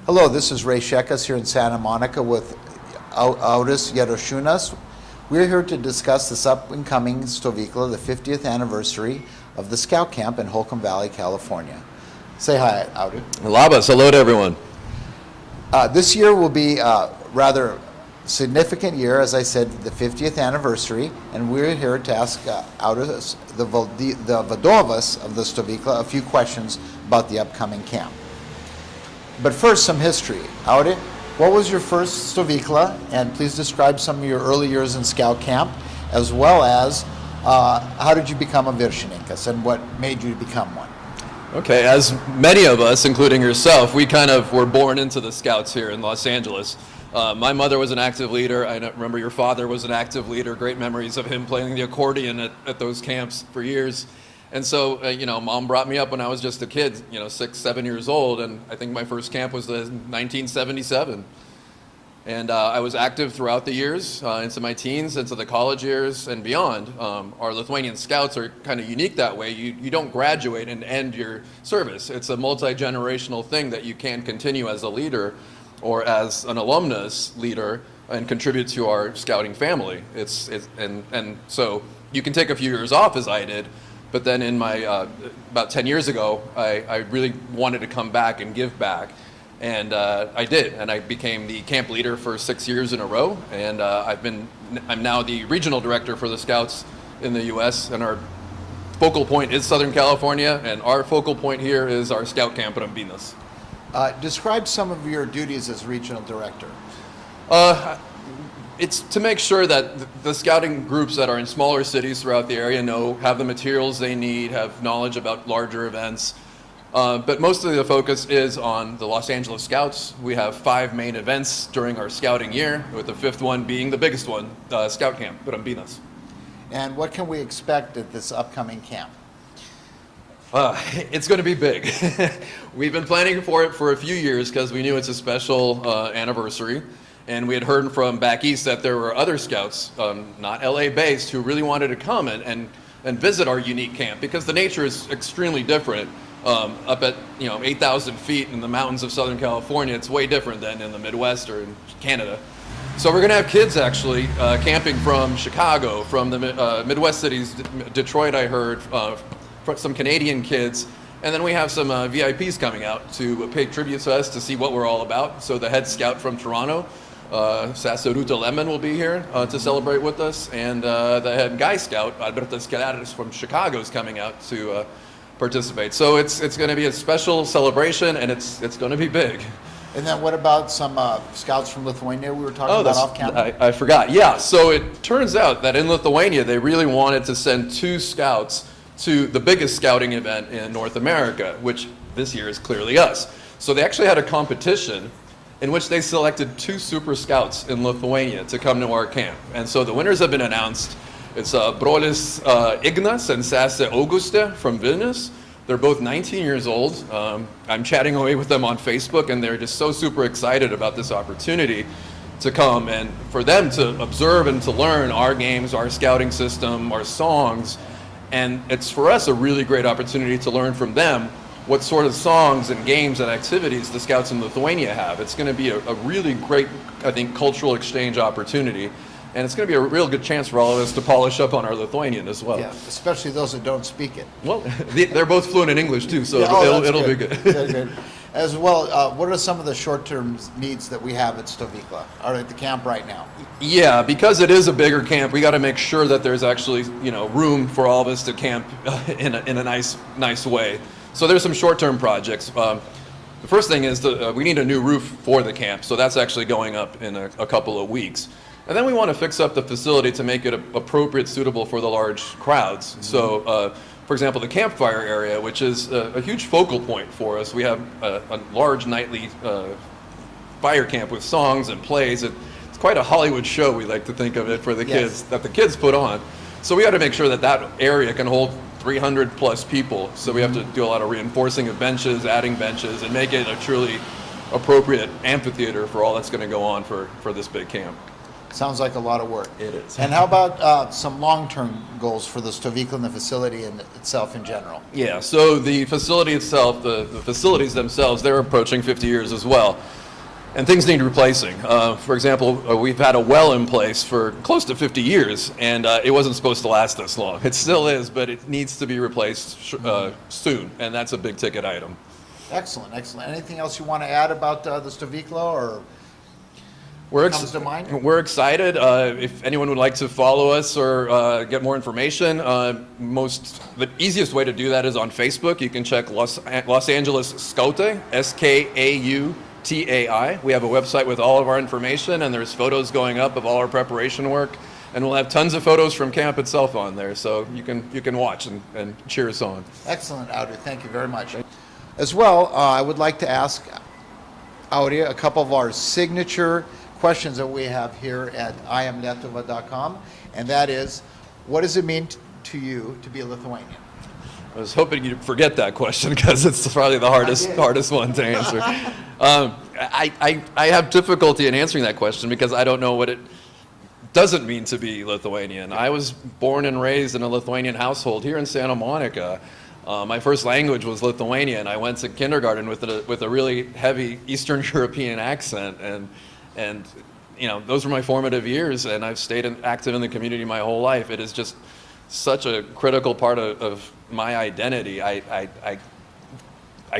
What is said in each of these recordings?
Hello, this is Ray Shekas here in Santa Monica with Auris Jarasiunas. We're here to discuss this up-and-coming Stovykla, the 50th anniversary of the Scout Camp in Holcomb Valley, California. Say hi, Auris. Labas, hello to everyone. This year will be a rather significant year, as I said, the 50th anniversary, and we're here to ask Auris, the vadovas of the Stovykla, a few questions about the upcoming camp. But first, some history. Auris, what was your first Stovykla? And please describe some of your early years in Scout Camp, as well as how did you become a viršininkas and what made you become one? Okay, as many of us, including yourself, we kind of were born into the Scouts here in Los Angeles. My mother was an active leader. I remember your father was an active leader. Great memories of him playing the accordion at those camps for years. And so, Mom brought me up when I was just a kid, 6, 7 years old, and I think my first camp was 1977. And I was active throughout the years, into my teens, into the college years, and beyond. Our Lithuanian Scouts are kind of unique that way. You don't graduate and end your service. It's a multi-generational thing that you can continue as a leader or as an alumnus leader and contribute to our scouting family. And so you can take a few years off, as I did. But then in my, about 10 years ago, I really wanted to come back and give back. And I did, and I became the camp leader for 6 years in a row. And I'm now the regional director for the Scouts in the US, and our focal point is Southern California, and our focal point here is our Scout Camp in Ambinas. Describe some of your duties as regional director. It's to make sure that the scouting groups that are in smaller cities throughout the area have the materials they need, have knowledge about larger events. But mostly the focus is on the Los Angeles Scouts. We have 5 main events during our scouting year, with the 5th one being the biggest one, Scout Camp at Ambinas. And what can we expect at this upcoming camp? It's going to be big. We've been planning for it for a few years because we knew it's a special anniversary. And we had heard from back east that there were other Scouts, not LA based, who really wanted to come and visit our unique camp, because the nature is extremely different. Up at 8,000 feet in the mountains of Southern California, it's way different than in the Midwest or in Canada. So we're going to have kids actually camping from Chicago, from the Midwest cities, Detroit I heard, some Canadian kids. And then we have some VIPs coming out to pay tribute to us to see what we're all about. So the head scout from Toronto, Sasaruta Lemon, will be here to celebrate with us. And the head guy scout, Alberto Escalares from Chicago, is coming out to participate. So it's going to be a special celebration, and it's going to be big. And then what about some scouts from Lithuania we were talking about off camera? I forgot. Yeah, so it turns out that in Lithuania, they really wanted to send 2 scouts to the biggest scouting event in North America, which this year is clearly us. So they actually had a competition in which they selected 2 super scouts in Lithuania to come to our camp. And so the winners have been announced. It's Brolis Ignas and Sase Auguste from Vilnius. They're both 19 years old. I'm chatting away with them on Facebook, and they're just so super excited about this opportunity to come and for them to observe and to learn our games, our scouting system, our songs. And it's for us a really great opportunity to learn from them what sort of songs and games and activities the Scouts in Lithuania have. It's going to be a really great, I think, cultural exchange opportunity. And it's going to be a real good chance for all of us to polish up on our Lithuanian as well. Yeah, especially those that don't speak it. Well, they're both fluent in English too, so it'll be good. Good. As well, what are some of the short-term needs that we have at Stovykla, or at the camp right now? Yeah, because it is a bigger camp, we got to make sure that there's actually room for all of us to camp in a nice way. So there's some short-term projects. The first thing is we need a new roof for the camp, so that's actually going up in a couple of weeks. And then we want to fix up the facility to make it appropriate, suitable for the large crowds. Mm-hmm. So, for example, the campfire area, which is a huge focal point for us. We have a large nightly fire camp with songs and plays. It's quite a Hollywood show, we like to think of it, for the kids, that the kids put on. So we got to make sure that area can hold 300 plus people. So we have to do a lot of reinforcing of benches, adding benches, and make it a truly appropriate amphitheater for all that's going to go on for this big camp. Sounds like a lot of work. It is. And how about some long-term goals for the Stovykla and the facility itself in general? Yeah, so the facility itself, the facilities themselves, they're approaching 50 years as well. And things need replacing. For example, we've had a well in place for close to 50 years, and it wasn't supposed to last this long. It still is, but it needs to be replaced soon, and that's a big ticket item. Excellent, excellent. Anything else you want to add about the Stovykla or comes to mind? We're excited. If anyone would like to follow us or get more information, the easiest way to do that is on Facebook. You can check Los Angeles Skautai, Skautai. We have a website with all of our information, and there's photos going up of all our preparation work, and we'll have tons of photos from camp itself on there, so you can watch and cheer us on. Excellent, Audi. Thank you very much. As well, I would like to ask Audi a couple of our signature questions that we have here at iamlietuva.com, and that is, what does it mean to you to be a Lithuanian? I was hoping you'd forget that question because it's probably the hardest one to answer. I have difficulty in answering that question because I don't know what it doesn't mean to be Lithuanian. I was born and raised in a Lithuanian household here in Santa Monica. My first language was Lithuanian. I went to kindergarten with a really heavy Eastern European accent, and those were my formative years, and I've stayed active in the community my whole life. It is just such a critical part of my identity. I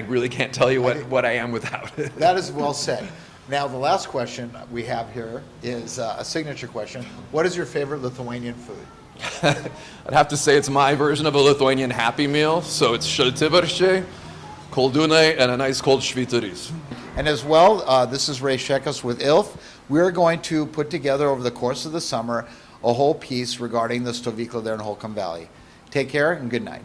really can't tell you what I am without it. That is well said. Now, the last question we have here is a signature question. What is your favorite Lithuanian food? I'd have to say it's my version of a Lithuanian Happy Meal, so it's šaltibarščiai, koldūnai, and a nice cold švyturys. And as well, this is Ray Shekas with ILF. We're going to put together over the course of the summer a whole piece regarding the Stovykla there in Holcomb Valley. Take care and good night.